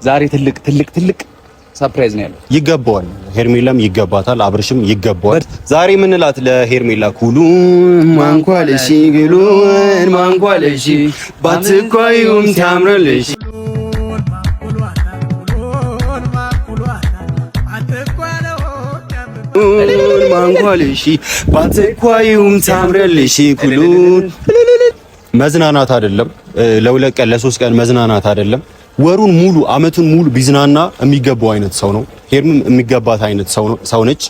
ዛሬ ትልቅ ሰርፕራይዝ ነው ያለው። ይገባዋል። ሄርሜላም ይገባታል፣ አብርሽም ይገባዋል። ዛሬ ምንላት ለሄርሜላ ኩሉ ማንኳለሺ ግሉን ማንኳለሺ ባትኳዩም ታምረልሽ ማንኳለሺ ባትኳዩም ታምረልሽ ኩሉን መዝናናት አይደለም። ለሁለት ቀን ለሶስት ቀን መዝናናት አይደለም። ወሩን ሙሉ አመቱን ሙሉ ቢዝናና የሚገባው አይነት ሰው ነው። ሄርም የሚገባት አይነት ሰው ነች።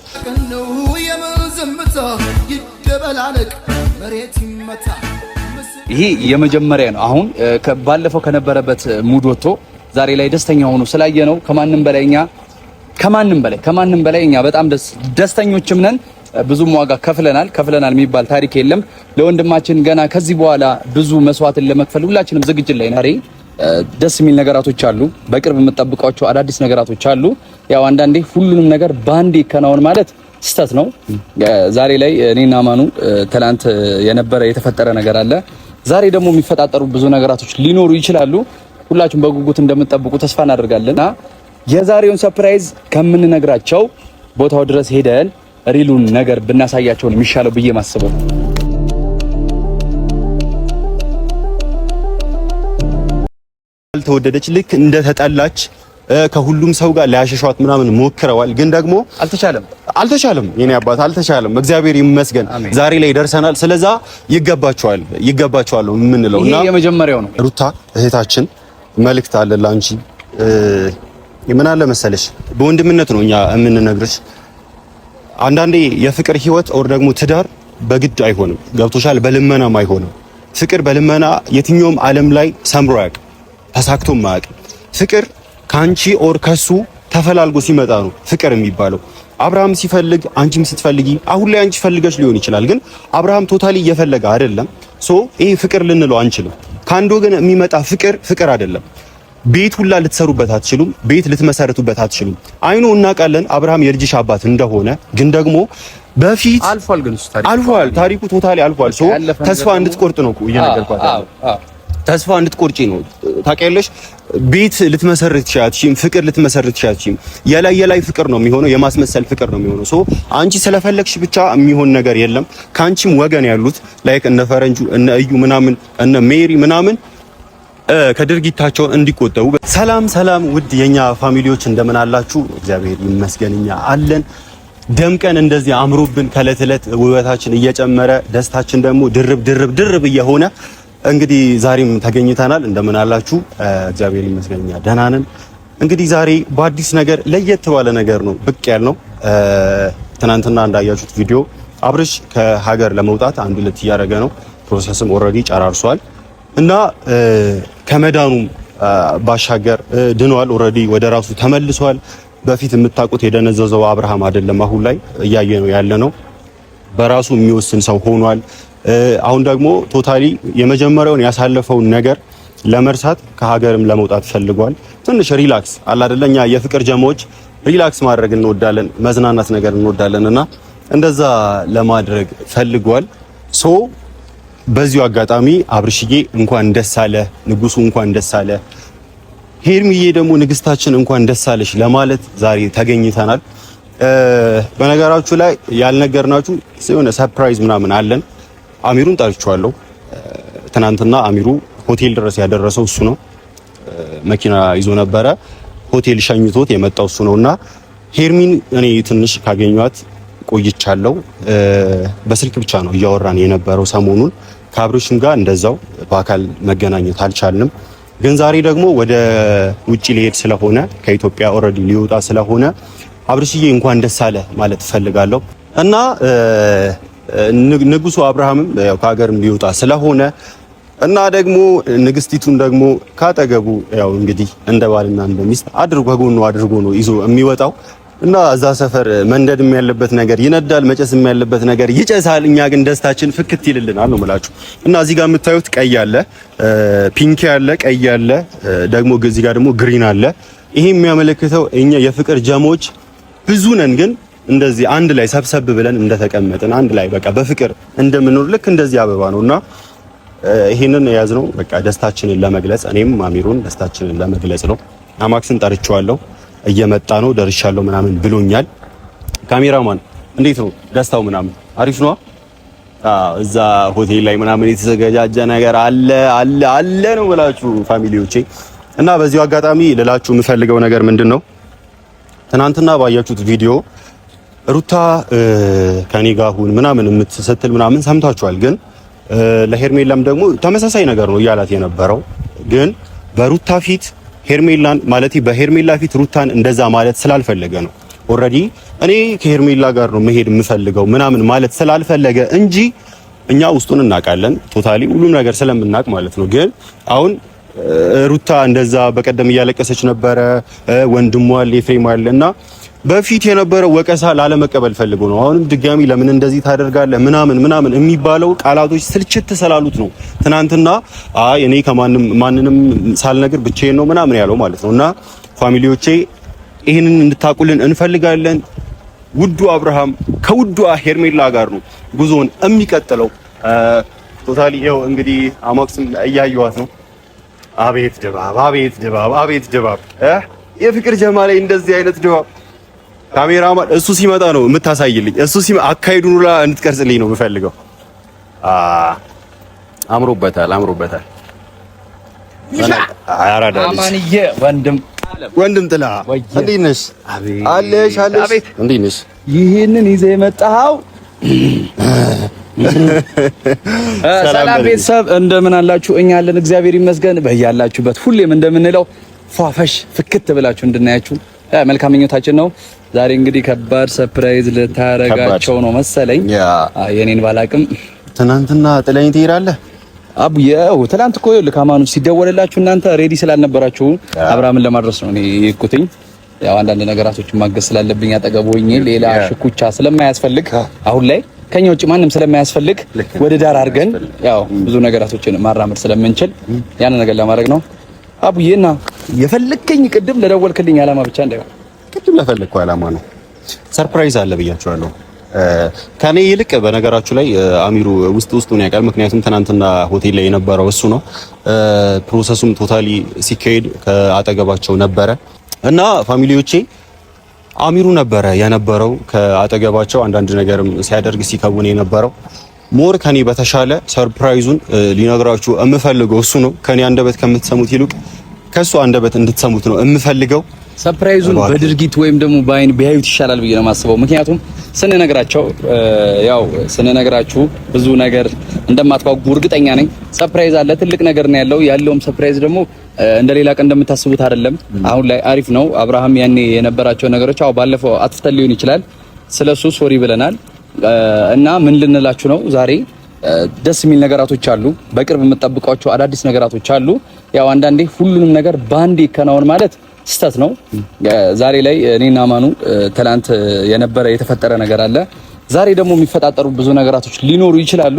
ይሄ የመጀመሪያ ነው። አሁን ባለፈው ከነበረበት ሙድ ወጥቶ ዛሬ ላይ ደስተኛ ሆኖ ስላየ ነው ከማንም በላይ እኛ በጣም ደስተኞችም ነን። ብዙም ዋጋ ከፍለናል የሚባል ታሪክ የለም። ለወንድማችን ገና ከዚህ በኋላ ብዙ መስዋዕትን ለመክፈል ሁላችንም ዝግጅት ላይ ነን። ደስ የሚል ነገራቶች አሉ። በቅርብ የምጠብቋቸው አዳዲስ ነገራቶች አሉ። ያው አንዳንዴ ሁሉንም ነገር ባንዴ ከናውን ማለት ስተት ነው። ዛሬ ላይ እኔና ማኑ ትላንት የተፈጠረ ነገር አለ። ዛሬ ደግሞ የሚፈጣጠሩ ብዙ ነገራቶች ሊኖሩ ይችላሉ። ሁላችሁም በጉጉት እንደምትጠብቁ ተስፋ እናደርጋለንና የዛሬውን ሰርፕራይዝ ከምንነግራቸው ቦታው ድረስ ሄደን ሪሉን ነገር ብናሳያቸው ነው የሚሻለው ብዬ ማስበው። ተወደደች ልክ እንደተጠላች ከሁሉም ሰው ጋር ሊያሸሿት ምናምን ሞክረዋል፣ ግን ደግሞ አልተቻለም። የኔ አባት አልተቻለም። እግዚአብሔር ይመስገን ዛሬ ላይ ደርሰናል። ስለዛ ይገባቸዋል ነው የምንለው። እና የመጀመሪያው ነው። ሩታ እህታችን መልእክት አለ ላንቺ። ምን አለ መሰለሽ፣ በወንድምነት ነው እኛ የምንነግርሽ። አንዳንዴ የፍቅር ህይወት ኦር ደግሞ ትዳር በግድ አይሆንም። ገብቶሻል? በልመናም አይሆንም። ፍቅር በልመና የትኛውም ዓለም ላይ ሰምሮ አያውቅም፣ ተሳክቶም አያውቅም። ፍቅር ካንቺ ኦር ከሱ ተፈላልጎ ሲመጣ ነው ፍቅር የሚባለው። አብርሃም ሲፈልግ አንቺም ስትፈልጊ፣ አሁን ላይ አንቺ ፈልገሽ ሊሆን ይችላል፣ ግን አብርሃም ቶታሊ እየፈለገ አይደለም። ይሄ ፍቅር ልንለው አንችልም። ከአንድ ወገን የሚመጣ ፍቅር አይደለም። ቤት ሁላ ልትሰሩበት አትችሉም። ቤት ልትመሰርቱበት አትችሉም። አይኑ እናውቃለን አብርሃም የልጅሽ አባት እንደሆነ፣ ግን ደግሞ በፊት አልፏል። ታሪኩ ቶታሊ አልፏል። ተስፋ እንድትቆርጥ ነው እየነገርኳት። ተስፋ እንድትቆርጪ ነው። ታውቂያለሽ፣ ቤት ልትመሰርት ትችያለሽ፣ ፍቅር ልትመሰርት ትችያለሽ። የላይ ፍቅር ነው የሚሆነው፣ የማስመሰል ፍቅር ነው የሚሆነው። አንቺ ስለፈለግሽ ብቻ የሚሆን ነገር የለም። ካንቺም ወገን ያሉት ላይክ እነ ፈረንጁ እነ እዩ ምናምን እነ ሜሪ ምናምን ከድርጊታቸው እንዲቆጠቡ። ሰላም ውድ የኛ ፋሚሊዎች እንደምን አላችሁ? እግዚአብሔር ይመስገን እኛ አለን። ደምቀን እንደዚህ አምሮብን ከእለት እለት ውበታችን እየጨመረ ደስታችን ደግሞ ድርብ እየሆነ እንግዲህ ዛሬም ተገኝተናል። እንደምን አላችሁ? እግዚአብሔር ይመስገን እኛ ደህና ነን። እንግዲህ ዛሬ በአዲስ ነገር ለየት ባለ ነገር ነው ብቅ ያልነው። ትናንትና እንዳያችሁት ቪዲዮ አብርሽ ከሀገር ለመውጣት አንድ ሁለት እያደረገ ነው። ፕሮሰስም ኦልሬዲ ጨራርሷል እና ከመዳኑም ባሻገር ድኗል። ኦልሬዲ ወደ ራሱ ተመልሷል። በፊት የምታውቁት የደነዘዘው አብርሃም አይደለም። አሁን ላይ እያየ ነው ያለ ነው። በራሱ የሚወስን ሰው ሆኗል። አሁን ደግሞ ቶታሊ የመጀመሪያውን ያሳለፈውን ነገር ለመርሳት ከሀገርም ለመውጣት ፈልጓል። ትንሽ ሪላክስ አለ አይደለ? እኛ የፍቅር ጀማዎች ሪላክስ ማድረግ እንወዳለን፣ መዝናናት ነገር እንወዳለንና እንደዛ ለማድረግ ፈልጓል። በዚሁ አጋጣሚ አብርሽዬ እንኳን ደስ አለ፣ ንጉሱ እንኳን ደስ አለ፣ ሄርሚዬ ደግሞ ንግስታችን እንኳን ደስ አለሽ ለማለት ዛሬ ተገኝተናል። በነገራችሁ ላይ ያልነገርናችሁ የሆነ ሰርፕራይዝ ምናምን አለን። አሚሩን ጠርቼዋለሁ። ትናንትና አሚሩ ሆቴል ድረስ ያደረሰው እሱ ነው። መኪና ይዞ ነበረ፣ ሆቴል ሸኝቶት የመጣው እሱ ነውና ሄርሚን እኔ ትንሽ ካገኘኋት ቆይቻለሁ። በስልክ ብቻ ነው እያወራን የነበረው ሰሞኑን። ከአብርሽም ጋር እንደዛው በአካል መገናኘት አልቻልንም። ግን ዛሬ ደግሞ ወደ ውጪ ሊሄድ ስለሆነ ከኢትዮጵያ ኦልሬዲ ሊወጣ ስለሆነ አብርሽዬ እንኳን ደስ አለ ማለት እፈልጋለሁ እና ንጉሱ አብርሃምም ያው ከሀገርም ሊወጣ ስለሆነ እና ደግሞ ንግስቲቱን ደግሞ ካጠገቡ ያው እንግዲህ እንደ ባልና እንደ ሚስት አድርጎ ነው ይዞ የሚወጣው እና እዛ ሰፈር መንደድም ያለበት ነገር ይነዳል፣ መጨስም ያለበት ነገር ይጨሳል። እኛ ግን ደስታችን ፍክት ይልልናል ነው የምላችሁ። እና እዚህ ጋር የምታዩት ቀይ አለ፣ ፒንክ አለ፣ ቀይ አለ፣ ደግሞ እዚህ ጋር ደግሞ ግሪን አለ። ይሄ የሚያመለክተው እኛ የፍቅር ጀሞች ብዙ ነን፣ ግን እንደዚህ አንድ ላይ ሰብሰብ ብለን እንደተቀመጥን አንድ ላይ በቃ በፍቅር እንደምንኖር ልክ እንደዚህ አበባ ነውና ይሄንን የያዝነው በቃ ደስታችንን ለመግለጽ፣ እኔም አሚሩን ደስታችንን ለመግለጽ ነው። አማክስን ጠርቼዋለሁ እየመጣ ነው ደርሻለሁ ምናምን ብሎኛል። ካሜራማን እንዴት ነው ደስታው ምናምን አሪፍ ነው? እዛ ሆቴል ላይ ምናምን የተዘጋጃጀ ነገር አለ ነው ብላችሁ ፋሚሊዎቼ። እና በዚሁ አጋጣሚ ልላችሁ የምፈልገው ነገር ምንድነው ትናንትና ባያችሁት ቪዲዮ ሩታ ከኔ ጋር ሁን ምናምን የምትሰትል ምናምን ሰምታችኋል። ግን ለሄርሜላም ደግሞ ተመሳሳይ ነገር ነው እያላት የነበረው። ግን በሩታ ፊት ሄርሜላን ማለት በሄርሜላ ፊት ሩታን እንደዛ ማለት ስላልፈለገ ነው። ኦልሬዲ እኔ ከሄርሜላ ጋር ነው መሄድ የምፈልገው ምናምን ማለት ስላልፈለገ እንጂ እኛ ውስጡን እናውቃለን ቶታሊ ሁሉም ነገር ስለምናውቅ ማለት ነው። ግን አሁን ሩታ እንደዛ በቀደም እያለቀሰች ነበረ፣ ወንድሟ ኤፍሬም አለና በፊት የነበረው ወቀሳ ላለመቀበል ፈልጎ ነው። አሁንም ድጋሚ ለምን እንደዚህ ታደርጋለህ ምናምን የሚባለው ቃላቶች ስልችት ስላሉት ነው። ትናንትና አይ እኔ ማንንም ሳልነግር ብቻዬን ነው ምናምን ያለው ማለት ነውና ፋሚሊዎቼ ይሄንን እንድታቁልን እንፈልጋለን። ውዱ አብርሃም ከውዱ ሄርሜላ ጋር ነው ጉዞውን የሚቀጥለው። ቶታሊ ይኸው እንግዲህ አማክስም እያየዋት ነው። አቤት ድባብ የፍቅር ጀማ ላይ እንደዚህ አይነት ድባብ ካሜራማን እሱ ሲመጣ ነው የምታሳይልኝ። አካሄዱን ሁላ እንድትቀርጽልኝ ነው የምፈልገው። አምሮበታል። አማንዬ ወንድም ጥላ እንዴት ነሽ? አለሽ እንዴት ነሽ? ይሄንን ይዘህ የመጣኸው ሰላም ቤተሰብ እንደምን አላችሁ? እኛ አለን እግዚአብሔር ይመስገን። በያላችሁበት ሁሌም እንደምንለው ፏፈሽ ፍክት ብላችሁ እንድናያችሁ መልካም ምኞታችን ነው። ዛሬ እንግዲህ ከባድ ሰርፕራይዝ ልታረጋቸው ነው መሰለኝ። የኔን ባላቅም ትናንትና ጥለኝ ትሄዳለህ አቡዬው። ትናንት እኮ ለካማኑ ሲደወልላችሁ እናንተ ሬዲ ስላልነበራችሁ አብርሃምን ለማድረስ ነው እኔ የሄድኩትኝ። ያው አንዳንድ ነገራቶችን ማገዝ ስላለብኝ አጠገቦኝ ሌላ ሽኩቻ ስለማያስፈልግ አሁን ላይ ከኛ ውጭ ማንም ስለማያስፈልግ ወደ ዳር አድርገን ያው ብዙ ነገራቶችን ማራመድ ስለምንችል ያን ነገር ለማድረግ ነው አቡዬና የፈለከኝ ቅድም ለደወልክልኝ አላማ ብቻ እንዳይሆን ቅድም ለፈለከው አላማ ነው። ሰርፕራይዝ አለ ብያችኋለሁ። ከኔ ይልቅ በነገራችሁ ላይ አሚሩ ውስጡን ያውቃል። ምክንያቱም ትናንትና ሆቴል ላይ የነበረው እሱ ነው። ፕሮሰሱም ቶታሊ ሲካሄድ ከአጠገባቸው ነበረ እና ፋሚሊዎቼ አሚሩ ነበረ የነበረው ከአጠገባቸው አንዳንድ ነገርም ሲያደርግ ሲከውን የነበረው። ሞር ከኔ በተሻለ ሰርፕራይዙን ሊነግራችሁ የምፈልገው እሱ ነው። ከኔ አንደበት ከምትሰሙት ይልቅ ከሱ አንደበት እንድትሰሙት ነው የምፈልገው። ሰርፕራይዙን በድርጊት ወይም ደግሞ በአይን ቢያዩት ይሻላል ብዬ ነው የማስበው። ምክንያቱም ስንነግራችሁ ብዙ ነገር እንደማትጓጉ እርግጠኛ ነኝ። ሰርፕራይዝ አለ፣ ትልቅ ነገር ነው ያለውም ሰርፕራይዝ ደግሞ እንደሌላ ቀን እንደምታስቡት አይደለም። አሁን ላይ አሪፍ ነው። አብርሃም ያኔ የነበራቸው ነገሮች ባለፈው አጥፍተን ሊሆን ይችላል፣ ስለሱ ሶሪ ብለናል እና ምን ልንላችሁ ነው ዛሬ ደስ የሚል ነገራቶች አሉ። በቅርብ የምትጠብቋቸው አዳዲስ ነገራቶች አሉ። ያው አንዳንዴ ሁሉንም ነገር ባንዴ ከናውን ማለት ስተት ነው። ዛሬ ላይ እኔና ማኑ ትላንት የተፈጠረ ነገር አለ። ዛሬ ደግሞ የሚፈጣጠሩ ብዙ ነገራቶች ሊኖሩ ይችላሉ።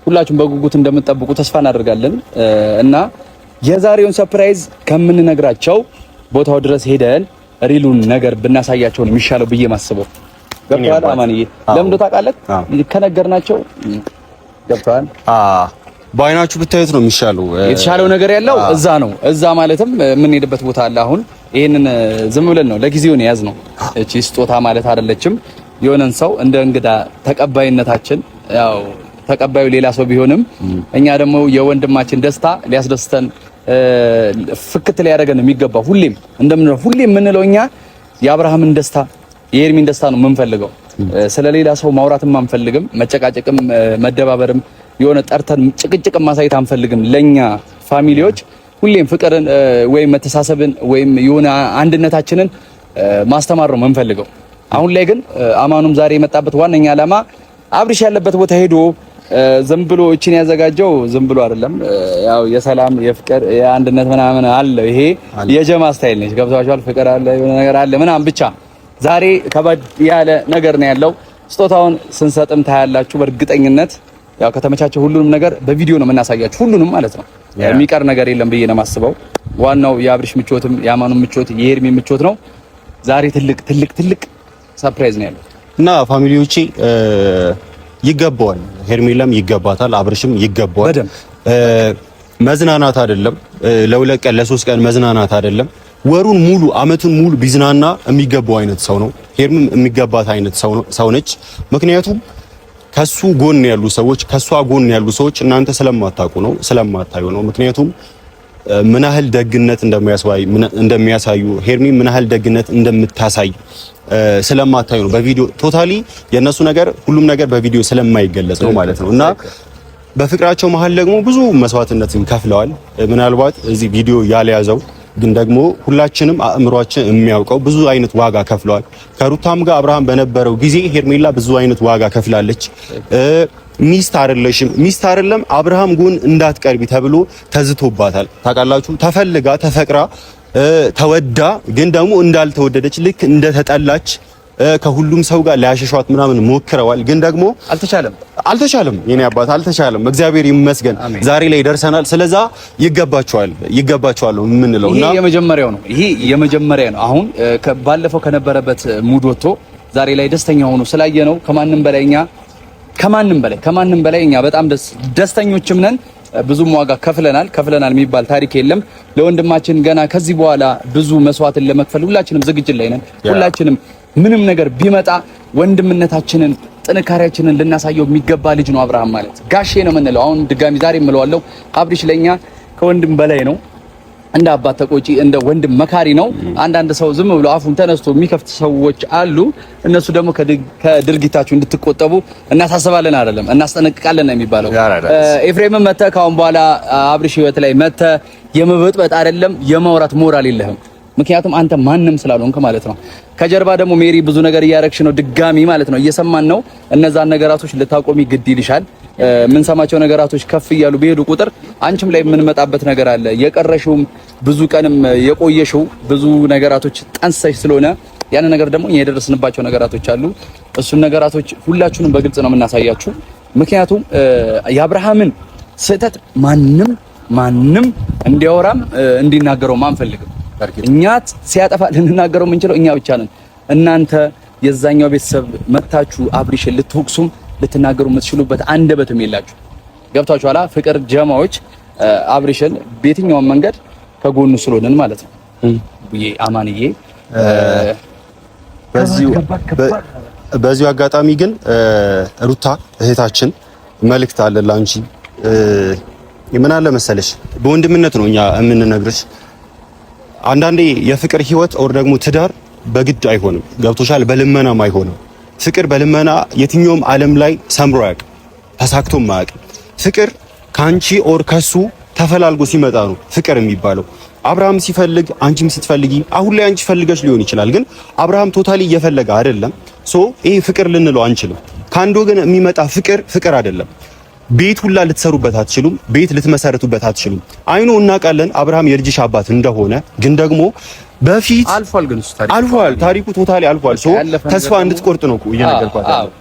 ሁላችሁም በጉጉት እንደምትጠብቁ ተስፋ እናደርጋለን እና የዛሬውን ሰርፕራይዝ ከምንነግራቸው ቦታው ድረስ ሄደን ሪሉን ነገር ብናሳያቸው ነው የሚሻለው ብዬ ማስበው። ገብቷል አማንዬ? ለምን ታውቃለህ? ከነገርናቸው ገብቷል። በአይናችሁ ብታዩት ነው የሚሻለው። የተሻለው ነገር ያለው እዛ ነው። እዛ ማለትም የምንሄድበት ቦታ አለ። አሁን ይሄንን ዝም ብለን ነው ለጊዜው ነው ያዝነው። እቺ ስጦታ ማለት አይደለችም። የሆነን ሰው እንደ እንግዳ ተቀባይነታችን ያው ተቀባዩ ሌላ ሰው ቢሆንም እኛ ደግሞ የወንድማችን ደስታ ሊያስደስተን ፍክት ሊያደርገን የሚገባው ሁሌም የምንለው እኛ የአብርሃምን ደስታ የኤርሚን ደስታ ነው የምንፈልገው። ስለሌላ ሰው ማውራትም አንፈልግም። መጨቃጨቅም መደባበርም የሆነ ጠርተን ጭቅጭቅም ማሳየት አንፈልግም። ለኛ ፋሚሊዎች ሁሌም ፍቅርን ወይም መተሳሰብን ወይም የሆነ አንድነታችንን ማስተማር ነው የምንፈልገው። አሁን ላይ ግን አማኑም ዛሬ የመጣበት ዋነኛ ዓላማ አብርሽ ያለበት ቦታ ሄዶ ዝም ብሎ እቺን ያዘጋጀው ዝም ብሎ አይደለም። ያው የሰላም የፍቅር የአንድነት ምናምን አለ። ይሄ የጀማ ስታይል ነች። ገብታችኋል? ፍቅር አለ፣ የሆነ ነገር አለ ምናምን ብቻ ዛሬ ከበድ ያለ ነገር ነው ያለው። ስጦታውን ስንሰጥም ታያላችሁ በእርግጠኝነት። ያው ከተመቻቸው ሁሉንም ነገር በቪዲዮ ነው የምናሳያችሁ፣ ሁሉንም ማለት ነው። የሚቀር ነገር የለም ብዬ ነው የማስበው። ዋናው የአብርሽ ምቾትም የአማኑ ምቾት የኤርሚ ምቾት ነው። ዛሬ ትልቅ ሰርፕራይዝ ነው ያለው እና ፋሚሊዎቼ ይገባዋል። ሄርሜላም ይገባታል፣ አብርሽም ይገባዋል። መዝናናት አይደለም ለሁለት ቀን ለሶስት ቀን መዝናናት አይደለም። ወሩን ሙሉ አመቱን ሙሉ ቢዝናና የሚገባው አይነት ሰው ነው። ሄርሚም የሚገባት አይነት ሰው ነች። ምክንያቱም ከሱ ጎን ያሉ ሰዎች ከሷ ጎን ያሉ ሰዎች እናንተ ስለማታዩ ነው። ምክንያቱም ምን ያህል ደግነት እንደሚያሳዩ ሄርሚ ምን ያህል ደግነት እንደምታሳይ ስለማታዩ ነው። በቪዲዮ ቶታሊ የነሱ ነገር ሁሉም ነገር በቪዲዮ ስለማይገለጽ ነው ማለት ነው። እና በፍቅራቸው መሀል ደግሞ ብዙ መስዋዕትነትን ከፍለዋል። ምናልባት እዚህ ቪዲዮ ያልያዘው ግን ደግሞ ሁላችንም አእምሯችን የሚያውቀው ብዙ አይነት ዋጋ ከፍለዋል። ከሩታም ጋር አብርሃም በነበረው ጊዜ ሄርሜላ ብዙ አይነት ዋጋ ከፍላለች። ሚስት አይደለም አብርሃም ጎን እንዳትቀርቢ ተብሎ ተዝቶባታል። ታውቃላችሁ፣ ተፈልጋ ተፈቅራ ተወዳ ግን ደግሞ እንዳልተወደደች ልክ እንደተጠላች ከሁሉም ሰው ጋር ሊያሸሿት ምናምን ሞክረዋል። ግን ደግሞ አልተቻለም። የኔ አባት አልተቻለም። እግዚአብሔር ይመስገን ዛሬ ላይ ደርሰናል። ስለዛ ይገባቸዋል የምንለው እና ይሄ የመጀመሪያ ነው። አሁን ባለፈው ከነበረበት ሙድ ወጥቶ ዛሬ ላይ ደስተኛ ሆኖ ስላየነው ከማንም በላይ እኛ በጣም ደስተኞችም ነን። ብዙም ዋጋ ከፍለናል የሚባል ታሪክ የለም። ለወንድማችን ገና ከዚህ በኋላ ብዙ መስዋዕትን ለመክፈል ሁላችንም ዝግጅት ላይ ነን። ሁላችንም ምንም ነገር ቢመጣ ወንድምነታችንን ጥንካሬያችንን ልናሳየው የሚገባ ልጅ ነው አብርሃም ማለት። ጋሼ ነው የምንለው። አሁን ድጋሚ ዛሬ የምለዋለሁ፣ አብርሽ ለኛ ከወንድም በላይ ነው። እንደ አባት ተቆጪ፣ እንደ ወንድም መካሪ ነው። አንዳንድ ሰው ዝም ብሎ አፉን ተነስቶ የሚከፍት ሰዎች አሉ። እነሱ ደግሞ ከድርጊታችሁ እንድትቆጠቡ እናሳስባለን፣ አይደለም እናስጠነቅቃለን ነው የሚባለው። ኤፍሬምም መተህ ካሁን በኋላ አብርሽ ህይወት ላይ መተህ የመበጥበጥ አይደለም የማውራት ሞራል የለህም። ምክንያቱም አንተ ማንም ስላልሆንክ ማለት ነው። ከጀርባ ደግሞ ሜሪ ብዙ ነገር እያረግሽ ነው፣ ድጋሚ ማለት ነው። እየሰማን ነው። እነዛን ነገራቶች ልታቆሚ ግድ ይልሻል። የምንሰማቸው ነገራቶች ከፍ እያሉ በሄዱ ቁጥር አንቺም ላይ የምንመጣበት ነገር አለ። የቀረሽውም ብዙ ቀንም የቆየሽው ብዙ ነገራቶች ጠንሰሽ ስለሆነ ያን ነገር ደግሞ የደረስንባቸው ነገራቶች አሉ። እሱን ነገራቶች ሁላችሁንም በግልጽ ነው የምናሳያችሁ። ምክንያቱም የአብርሃምን ስህተት ማንም እንዲያወራም እንዲናገረውም አንፈልግም። እኛ ሲያጠፋ ልንናገረው የምንችለው እኛ ብቻ ነን። እናንተ የዛኛው ቤተሰብ መታችሁ አብርሽን ልትወቅሱም ልትናገሩ የምትችሉበት አንደበትም የላችሁ። ገብታችኋላ? ፍቅር ጀማዎች አብርሽን በየትኛውም መንገድ ከጎኑ ስለሆነን ማለት ነው። አማንዬ በዚሁ አጋጣሚ ግን ሩታ እህታችን መልእክት አለ ላንቺ። ምን አለ መሰለሽ፣ በወንድምነት ነው እኛ የምንነግርሽ። አንዳንዴ የፍቅር ህይወት ኦር ደግሞ ትዳር በግድ አይሆንም። ገብቶሻል? በልመናም አይሆንም። ፍቅር በልመና የትኛውም ዓለም ላይ ሰምሮ አያውቅም፣ ተሳክቶም አያውቅም። ፍቅር ካንቺ ኦር ከሱ ተፈላልጎ ሲመጣ ነው ፍቅር የሚባለው። አብርሃም ሲፈልግ አንቺም ስትፈልጊ፣ አሁን ላይ አንቺ ፈልገሽ ሊሆን ይችላል፣ ግን አብርሃም ቶታሊ እየፈለገ አይደለም። ይሄ ፍቅር ልንለው አንችልም። ከአንድ ወገን የሚመጣ ፍቅር አይደለም። ቤት ሁላ ልትሰሩበት አትችሉም። ቤት ልትመሰርቱበት አትችሉም። አይኑ እናውቃለን አብርሃም የልጅሽ አባት እንደሆነ፣ ግን ደግሞ በፊት አልፏል። ታሪኩ ቶታሊ አልፏል። ተስፋ እንድትቆርጥ ነው እየነገርኳት ያለው።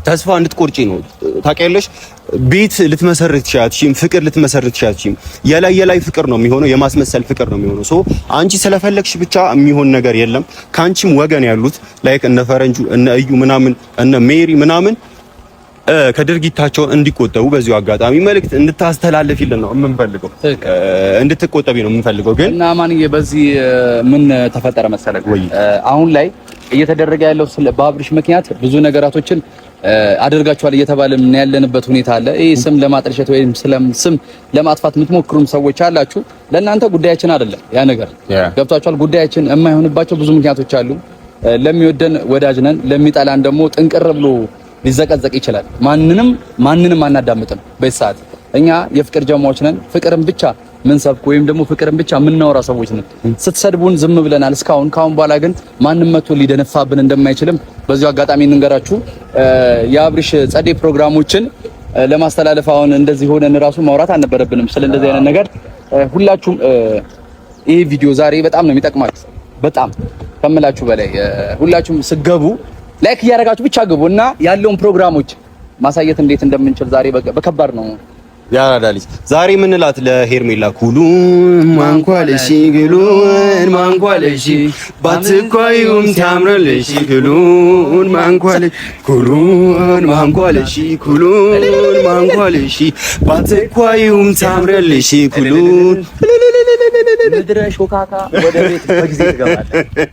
ተስፋ እንድትቆርጪ ነው። ታውቂያለሽ፣ ቤት ልትመሰርት ትችያለሽ፣ ፍቅር ልትመሰርት ትችያለሽ። የላይ ፍቅር ነው የሚሆነው፣ የማስመሰል ፍቅር ነው የሚሆነው። አንቺ ስለፈለግሽ ብቻ የሚሆን ነገር የለም። ካንቺም ወገን ያሉት ላይክ እነ ፈረንጁ እነ እዩ ምናምን እነ ሜሪ ምናምን ከድርጊታቸው እንዲቆጠቡ በዚሁ አጋጣሚ መልእክት እንድታስተላልፊልን ነው የምንፈልገው። እንድትቆጠቢ ነው የምንፈልገው። ግን እና ማንዬ በዚህ ምን ተፈጠረ መሰለህ፣ አሁን ላይ እየተደረገ ያለው በአብርሽ ምክንያት ብዙ ነገራቶችን አድርጋችኋል እየተባለን ያለንበት ሁኔታ አለ። ይሄ ስም ለማጥልሸት ወይም ስም ለማጥፋት የምትሞክሩም ሰዎች አላችሁ። ለእናንተ ጉዳያችን አይደለም ያ ነገር፣ ገብቷችኋል? ጉዳያችን የማይሆንባቸው ብዙ ምክንያቶች አሉ። ለሚወደን ወዳጅ ነን፣ ለሚጠላን ደግሞ ጥንቅር ብሎ ሊዘቀዘቅ ይችላል። ማንንም አናዳምጥም። በዚህ ሰዓት እኛ የፍቅር ጀማዎች ነን። ፍቅርን ብቻ ምን ሰብክ ወይም ደግሞ ፍቅርን ብቻ ምናወራ ሰዎች ነን። ስትሰድቡን ዝም ብለናል እስካሁን። ካሁን በኋላ ግን ማንም መጥቶ ሊደነፋብን እንደማይችልም በዚሁ አጋጣሚ እንንገራችሁ። የአብርሽ ጸዴ ፕሮግራሞችን ለማስተላለፍ አሁን እንደዚህ ሆነን ራሱ ማውራት አልነበረብንም ስለ እንደዚህ አይነት ነገር። ሁላችሁም ይሄ ቪዲዮ ዛሬ በጣም ነው የሚጠቅማችሁ፣ በጣም ከምላችሁ በላይ ሁላችሁም ስገቡ ላይክ እያደረጋችሁ ብቻ ግቡ እና ያለውን ፕሮግራሞች ማሳየት እንዴት እንደምንችል ዛሬ በከባድ ነው ያራዳልሽ። ዛሬ ምንላት ለሄርሜላ ኩሉን ማንኳለሽ ግሉን ማንኳለሽ ባትኳዩም ታምራለሽ ኩሉን ማንኳለሽ ኩሉን ማንኳለሽ ባትኳዩም ታምራለሽ ኩሉን ምድረ ሾካካ ወደ ቤት በጊዜ ትገባለህ።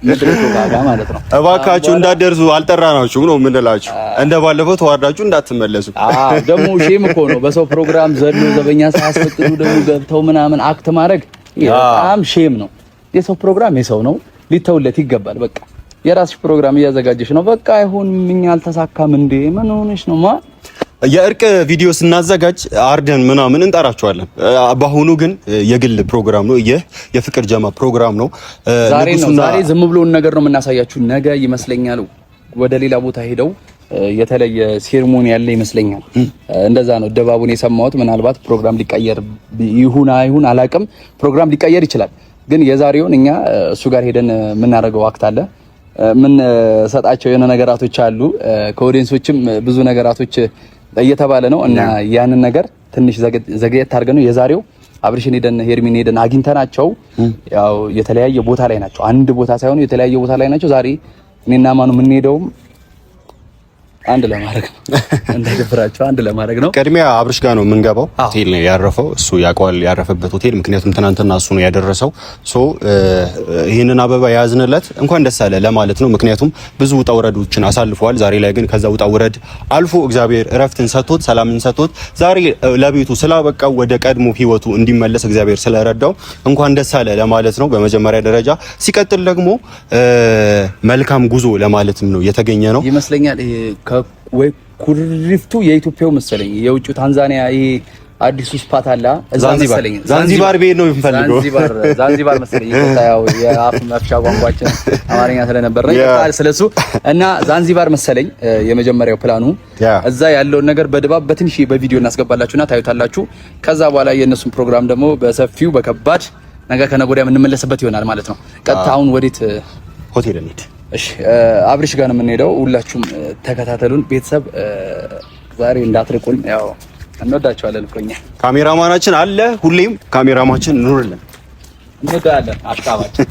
ምድረ ሾካካ ማለት ነው። እባካችሁ እንዳትደርሱ አልጠራናችሁም ነው የምንላችሁ። እንደ ባለፈው ተዋርዳችሁ እንዳትመለሱ። ደግሞ ሼም እኮ ነው በሰው ፕሮግራም ዘሎ ዘበኛ ሳያስፈቅዱ ደግሞ ገብተው ምናምን አክት ማድረግ በጣም ሼም ነው። የሰው ፕሮግራም የሰው ነው፣ ሊተውለት ይገባል። በቃ የራስሽ ፕሮግራም እያዘጋጀሽ ነው። በቃ አይሆንም፣ እኛ አልተሳካም እንዴ ምን ሆነሽ ነው? የእርቅ ቪዲዮ ስናዘጋጅ አርደን ምናምን እንጠራቸዋለን። በአሁኑ ግን የግል ፕሮግራም ነው፣ የፍቅር ጀማ ፕሮግራም ነው። ዛሬ ዝም ብሎን ነገር ነው የምናሳያችሁ። ነገ ይመስለኛል ወደ ሌላ ቦታ ሄደው የተለየ ሴርሞኒ ያለ ይመስለኛል። እንደዛ ነው ድባቡን የሰማሁት። ምናልባት ፕሮግራም ሊቀየር ይሁን አይሁን አላውቅም። ፕሮግራም ሊቀየር ይችላል። ግን የዛሬውን እኛ እሱ ጋር ሄደን የምናደርገው አክት አለ። ምን ሰጣቸው የሆነ ነገራቶች አሉ። ከኦዲየንሶችም ብዙ ነገራቶች እየተባለ ነው እና ያንን ነገር ትንሽ ዘግየት አድርገን ነው የዛሬው አብርሽን ሄደን ሄርሚን ሄደን አግኝተናቸው ያው የተለያየ ቦታ ላይ ናቸው። አንድ ቦታ ሳይሆን የተለያየ ቦታ ላይ ናቸው። ዛሬ እኔና ማኑ የምንሄደውም አንድ ለማድረግ ነው። እንዳይደብራቸው አንድ ለማድረግ ነው። ቅድሚያ አብርሽ ጋር ነው የምንገባው። ሆቴል ነው ያረፈው። እሱ ያውቀዋል ያረፈበት ሆቴል፣ ምክንያቱም ትናንትና እሱ ነው ያደረሰው። ይሄንን አበባ ያዝንለት እንኳን ደስ አለ ለማለት ነው። ምክንያቱም ብዙ ውጣ ውረዶችን አሳልፈዋል። ዛሬ ላይ ግን ከዛ ውጣ ውረድ አልፎ እግዚአብሔር እረፍትን ሰጥቶት ሰላምን ሰጥቶት ዛሬ ለቤቱ ስላበቃው ወደ ቀድሞ ህይወቱ እንዲመለስ እግዚአብሔር ስለረዳው እንኳን ደስ አለ ለማለት ነው በመጀመሪያ ደረጃ። ሲቀጥል ደግሞ መልካም ጉዞ ለማለትም ነው የተገኘ ነው ይመስለኛል። ወይ ኩሪፍቱ የኢትዮጵያው መሰለኝ የውጭው ታንዛኒያ ይሄ አዲሱ ስፓት አለ እዛ መሰለኝ ዛንዚባር ቤት ነው የሚፈልገው ዛንዚባር መሰለኝ። ያው የአፍ መፍቻ ቋንቋችን አማርኛ ስለነበር ነው ይታል ስለሱ እና ዛንዚባር መሰለኝ የመጀመሪያው ፕላኑ። እዛ ያለውን ነገር በድባብ በትንሽ በቪዲዮ እናስገባላችሁና ታዩታላችሁ። ከዛ በኋላ የእነሱን ፕሮግራም ደግሞ በሰፊው በከባድ ነገ ከነገ ወዲያ የምንመለስበት ይሆናል ማለት ነው። ቀጥታ አሁን ወዴት ሆቴል እንሂድ? እሺ አብርሽ ጋር ነው የምንሄደው። ሁላችሁም ተከታተሉን ቤተሰብ። ዛሬ እንዳትርቁን፣ ያው እንወዳችኋለን እኮ እኛ። ካሜራማናችን አለ፣ ሁሌም ካሜራማችን ኑርልን፣ እንወዳለን አሽቃባችን